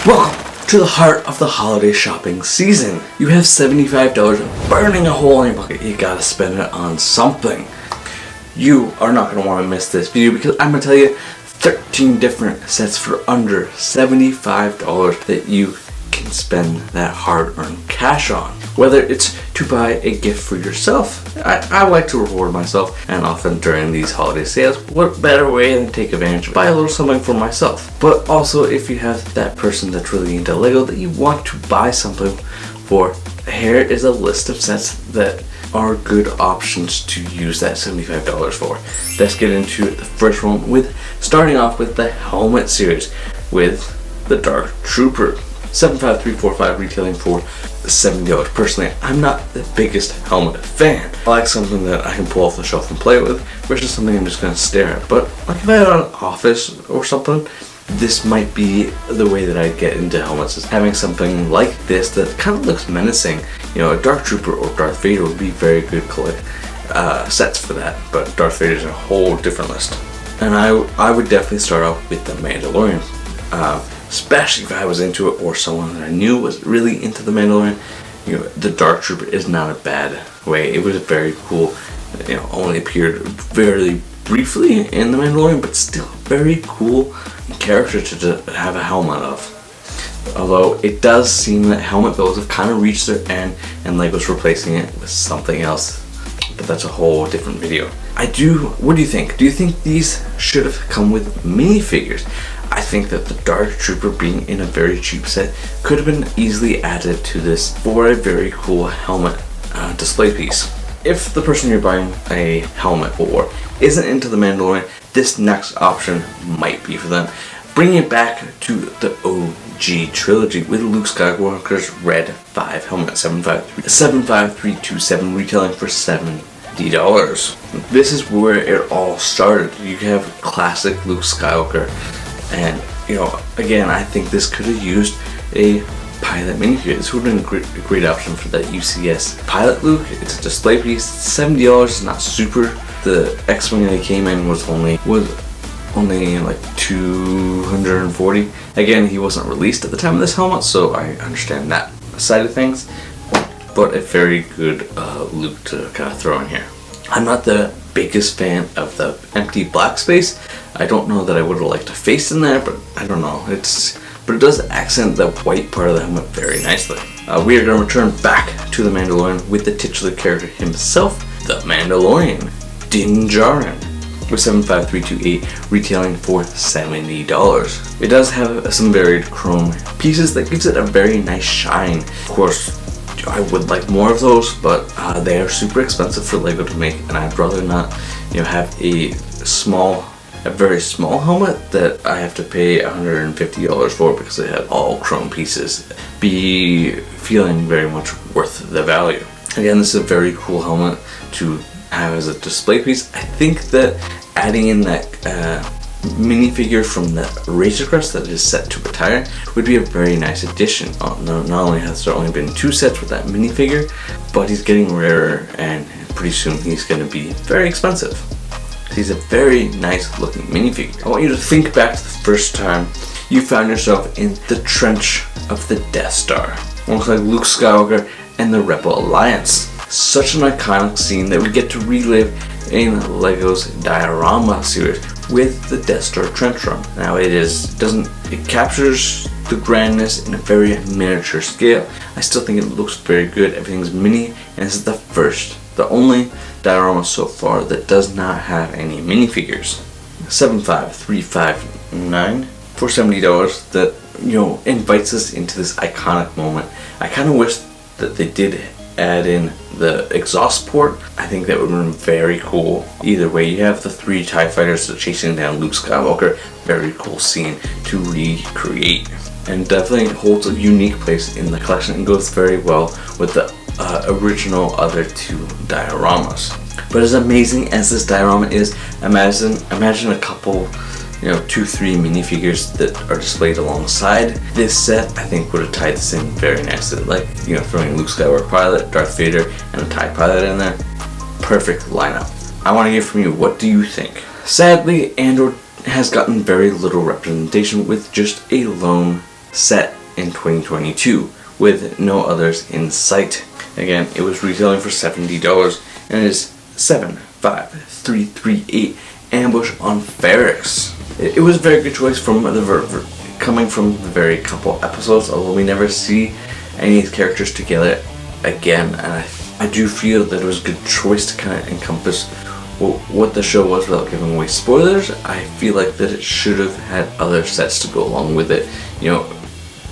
Welcome to the heart of the holiday shopping season. You have $75 burning a hole in your pocket. You gotta spend it on something. You are not gonna want to miss this video because I'm gonna tell you 13 different sets for under $75 that you can spend that hard-earned cash on. Whether it's to buy a gift for yourself, I like to reward myself, and often during these holiday sales, what better way than take advantage of buy a little something for myself. But also if you have that person that's really into Lego that you want to buy something for, here is a list of sets that are good options to use that $75 for. Let's get into the first one, with starting off with the helmet series with the Dark Trooper. 75345 retailing for $70. Personally, I'm not the biggest helmet fan. I like something that I can pull off the shelf and play with versus something I'm just going to stare at. But like if I had an office or something, this might be the way that I get into helmets, is having something like this that kind of looks menacing. You know, a Dark Trooper or Darth Vader would be very good sets for that, but Darth Vader's a whole different list. And I would definitely start off with the Mandalorian. Especially if I was into it, or someone that I knew was really into the Mandalorian. You know, the Dark Trooper is not a bad way. It was very cool. You know, only appeared very briefly in the Mandalorian, but still very cool character to have a helmet of. Although it does seem that helmet builds have kind of reached their end, and Lego's replacing it with something else. But that's a whole different video. What do you think? Do you think these should have come with minifigures? I think that the Dark Trooper, being in a very cheap set, could have been easily added to this for a very cool helmet display piece. If the person you're buying a helmet for isn't into the Mandalorian, this next option might be for them. Bringing it back to the OG trilogy with Luke Skywalker's Red 5 helmet, 75327, retailing for $70. This is where it all started. You have classic Luke Skywalker. And, you know, again, I think this could have used a pilot minifigure. This would have been a great option for that UCS pilot Luke. It's a display piece. $70 is not super. The X-Wing that came in was only like $240. Again, he wasn't released at the time of this helmet, so I understand that side of things. But a very good Luke to kind of throw in here. I'm not the biggest fan of the empty black space. I don't know that I would have liked a face in there, but I don't know. But it does accent the white part of the helmet very nicely. We are going to return back to the Mandalorian with the titular character himself, the Mandalorian, Din Djarin, with 75328, retailing for $70. It does have some varied chrome pieces that gives it a very nice shine. Of course, I would like more of those, but they are super expensive for Lego to make, and I'd rather not, you know, have a very small helmet that I have to pay $150 for because they have all chrome pieces, be feeling very much worth the value. Again, this is a very cool helmet to have as a display piece. I think that adding in that minifigure from the Razor Crest that is set to retire would be a very nice addition. Not only has there only been 2 sets with that minifigure, but he's getting rarer, and pretty soon he's going to be very expensive. He's a very nice looking minifigure. I want you to think back to the first time you found yourself in the trench of the Death Star, almost like Luke Skywalker and the Rebel Alliance. Such an iconic scene that we get to relive in Lego's diorama series with the Death Star trench run. Now it captures the grandness in a very miniature scale. I still think it looks very good. Everything's mini, and this is the only diorama so far that does not have any minifigures. 75359 for $70 that, you know, invites us into this iconic moment. I kind of wish that they did add in the exhaust port. I think that would have been very cool. Either way, you have the 3 TIE fighters that are chasing down Luke Skywalker. Very cool scene to recreate, and definitely holds a unique place in the collection and goes very well with the original other 2 dioramas. But as amazing as this diorama is, imagine a couple, you know, 2-3 minifigures that are displayed alongside this set. I think would have tied this in very nicely, like, you know, throwing Luke Skywalker pilot, Darth Vader, and a TIE pilot in there. Perfect lineup. I want to hear from you. What do you think? Sadly, Andor has gotten very little representation with just a lone set in 2022 with no others in sight. Again, it was retailing for $70 and it is 75338 Ambush on Ferrix. It was a very good choice from coming from the very couple episodes, although we never see any of these characters together again, and I do feel that it was a good choice to kind of encompass what the show was without giving away spoilers. I feel like that it should have had other sets to go along with it. You know,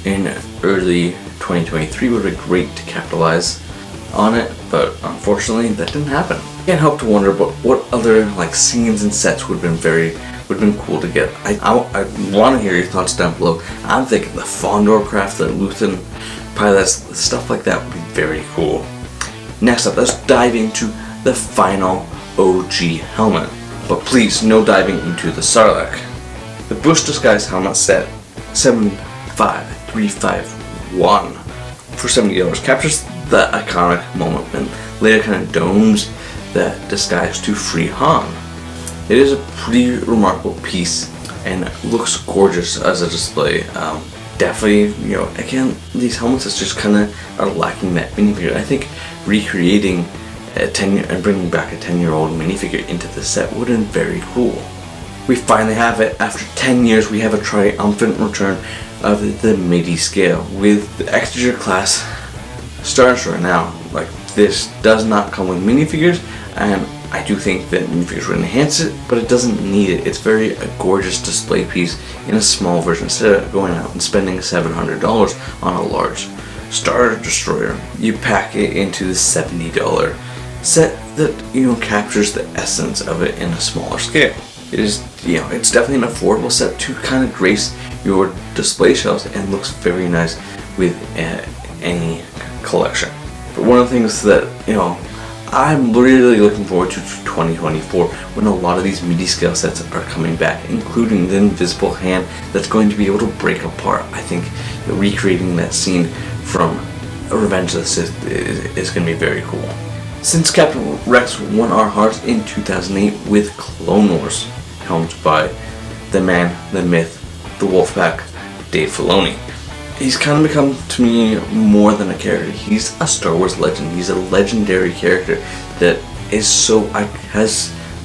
in early 2023 would have been great to capitalize on it, but unfortunately that didn't happen. I can't help to wonder about what other like scenes and sets would have been cool to get. I want to hear your thoughts down below. I'm thinking the Fondor craft, the Luthen pilots, stuff like that would be very cool. Next up, let's dive into the final OG helmet. But please, no diving into the Sarlacc. The Bush Disguise helmet set 75351 for $70 captures the iconic moment and later kind of domes the disguise to free Han. It is a pretty remarkable piece and looks gorgeous as a display. Definitely, you know, again, these helmets just kind of are lacking that minifigure. I think recreating a 10-year and bringing back a 10-year-old minifigure into the set would have been very cool. We finally have it. After 10 years, we have a triumphant return of the MIDI scale with the exterior class Star Destroyer. Now, like, this does not come with minifigures, and I do think that minifigures would enhance it, but it doesn't need it. It's a gorgeous display piece in a small version. Instead of going out and spending $700 on a large Star Destroyer, you pack it into the $70 set that, you know, captures the essence of it in a smaller scale. It is, you know, it's definitely an affordable set to kind of grace your display shelves and looks very nice with any collection. But one of the things that, you know, I'm really looking forward to 2024 when a lot of these MIDI scale sets are coming back, including the invisible hand that's going to be able to break apart. I think recreating that scene from Revenge of the Sith is going to be very cool. Since Captain Rex won our hearts in 2008 with Clone Wars, helmed by the man, the myth, the Wolfpack, Dave Filoni. He's kind of become, to me, more than a character. He's a Star Wars legend. He's a legendary character that is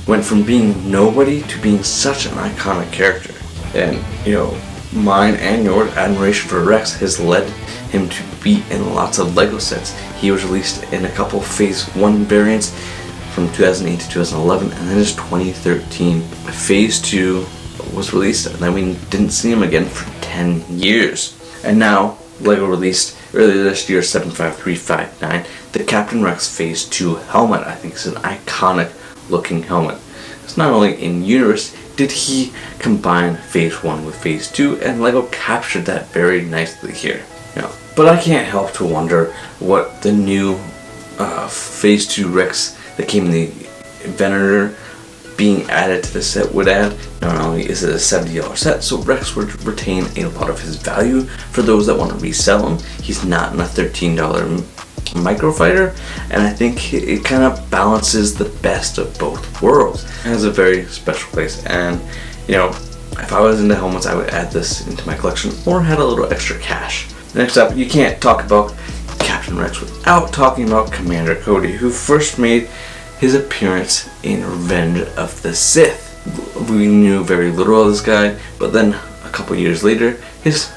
went from being nobody to being such an iconic character. And, you know, mine and your admiration for Rex has led him to be in lots of LEGO sets. He was released in a couple Phase 1 variants from 2008 to 2011, and then his 2013 Phase 2 was released, and then we didn't see him again for 10 years. And now, LEGO released earlier this year, 75359, the Captain Rex Phase 2 helmet. I think it's an iconic looking helmet. It's not only in universe did he combine Phase 1 with Phase 2, and LEGO captured that very nicely here. You know, but I can't help to wonder what the new Phase 2 Rex that came in the Venator being added to the set would add. Not only is it a $70 set, so Rex would retain a lot of his value for those that want to resell him. He's not in a $13 microfighter, and I think it kind of balances the best of both worlds. It has a very special place, and you know, if I was into helmets, I would add this into my collection or had a little extra cash. Next up, you can't talk about Captain Rex without talking about Commander Cody, who first made his appearance in Revenge of the Sith. We knew very little of this guy, but then a couple years later, his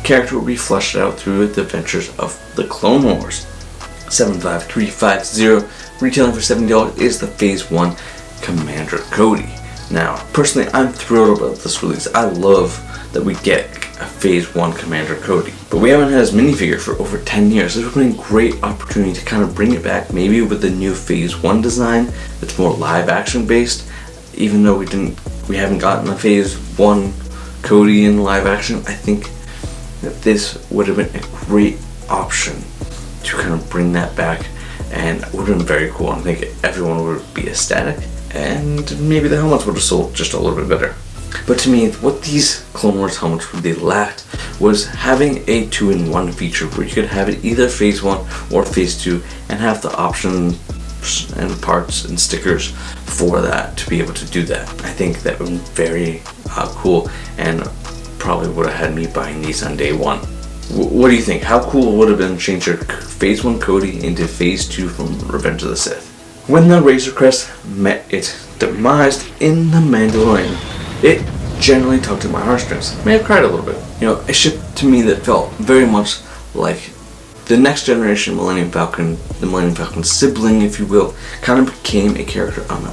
character will be fleshed out through the adventures of the Clone Wars. 75350, retailing for $70, is the Phase 1 Commander Cody. Now, personally, I'm thrilled about this release. I love that we get a Phase 1 Commander Cody. But we haven't had his minifigure for over 10 years. This would have been a great opportunity to kind of bring it back, maybe with the new Phase 1 design that's more live action based. Even though we haven't gotten a Phase 1 Cody in live action, I think that this would have been a great option to kind of bring that back, and it would have been very cool. I think everyone would be ecstatic, and maybe the helmets would have sold just a little bit better. But to me, what these Clone Wars helmets really lacked was having a 2-in-1 feature where you could have it either Phase 1 or Phase 2 and have the options and parts and stickers for that to be able to do that. I think that would be very cool, and probably would have had me buying these on day one. What do you think? How cool would have been to change your Phase 1 Cody into Phase 2 from Revenge of the Sith? When the Razor Crest met its demise in The Mandalorian, it generally tugged at my heartstrings. May have cried a little bit. A ship to me that felt very much like the next generation Millennium Falcon, the Millennium Falcon sibling, if you will, kind of became a character on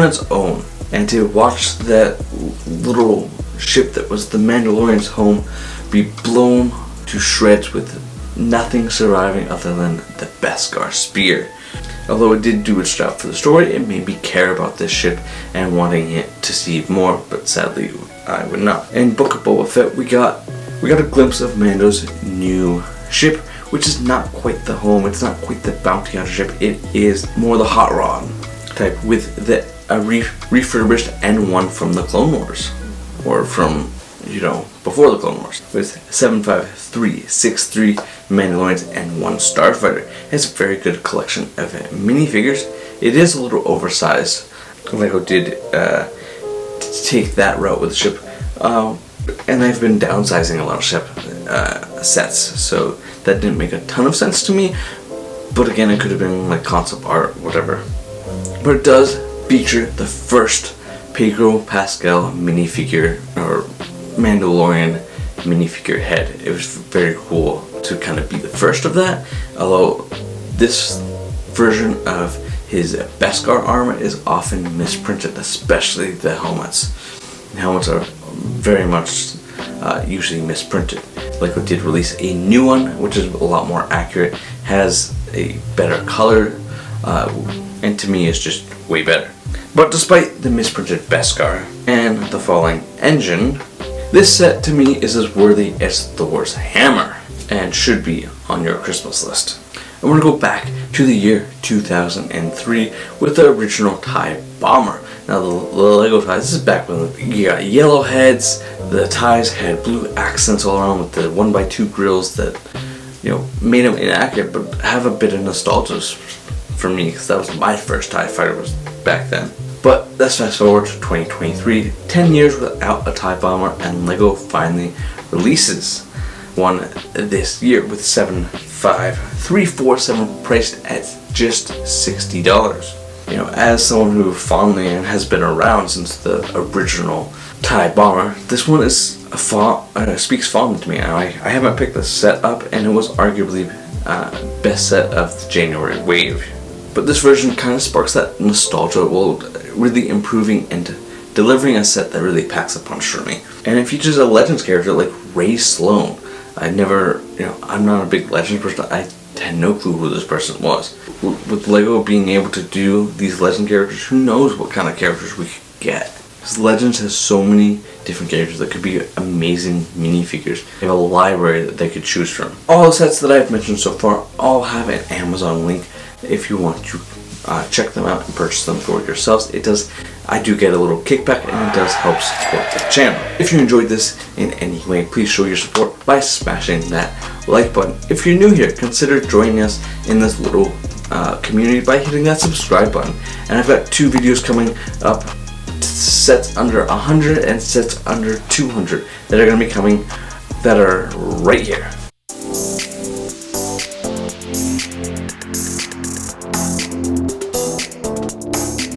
its own. And to watch that little ship that was the Mandalorian's home be blown to shreds with nothing surviving other than the Beskar spear. Although it did do its job for the story, it made me care about this ship and wanting it to see more, but sadly I would not. In Book of Boba Fett, we got a glimpse of Mando's new ship, which is not quite the home, it's not quite the bounty hunter ship, it is more the hot rod type with a refurbished N1 from the Clone Wars, or from, before the Clone Wars, with 75363 Mandalorians and 1 Starfighter. It's a very good collection of minifigures. It is a little oversized. Lego did take that route with the ship, and I've been downsizing a lot of ship sets, so that didn't make a ton of sense to me, but again, it could have been like concept art, whatever. But it does feature the first Pedro Pascal minifigure, or Mandalorian minifigure head. It was very cool to kind of be the first of that, although this version of his Beskar armor is often misprinted, especially the helmets. The helmets are very much usually misprinted. Lego did release a new one, which is a lot more accurate, has a better color, and to me is just way better. But despite the misprinted Beskar and the falling engine, this set to me is as worthy as Thor's hammer, and should be on your Christmas list. I'm going to go back to the year 2003 with the original TIE Bomber. Now the Lego TIE, this is back when you got yellow heads, the TIEs had blue accents all around with the 1x2 grills that made them inaccurate but have a bit of nostalgia for me, because that was my first TIE fighter was back then. But let's fast forward to 2023, 10 years without a TIE Bomber, and Lego finally releases one this year with 75347 priced at just $60. As someone who fondly and has been around since the original TIE Bomber, this one is speaks fondly to me. I haven't picked this set up, and it was arguably best set of the January wave. But this version kind of sparks that nostalgia while really improving and delivering a set that really packs a punch for me. And it features a Legends character like Ray Sloan. I'm not a big Legends person. I had no clue who this person was. With Lego being able to do these Legend characters, who knows what kind of characters we could get. Because Legends has so many different characters that could be amazing minifigures. They have a library that they could choose from. All the sets that I've mentioned so far all have an Amazon link if you want to check them out and purchase them for yourselves. I do get a little kickback, and it does help support the channel. If you enjoyed this in any way, please show your support by smashing that like button. If you're new here, consider joining us in this little community by hitting that subscribe button. And I've got 2 videos coming up, sets under 100 and sets under 200, that are going to be coming, that are right here.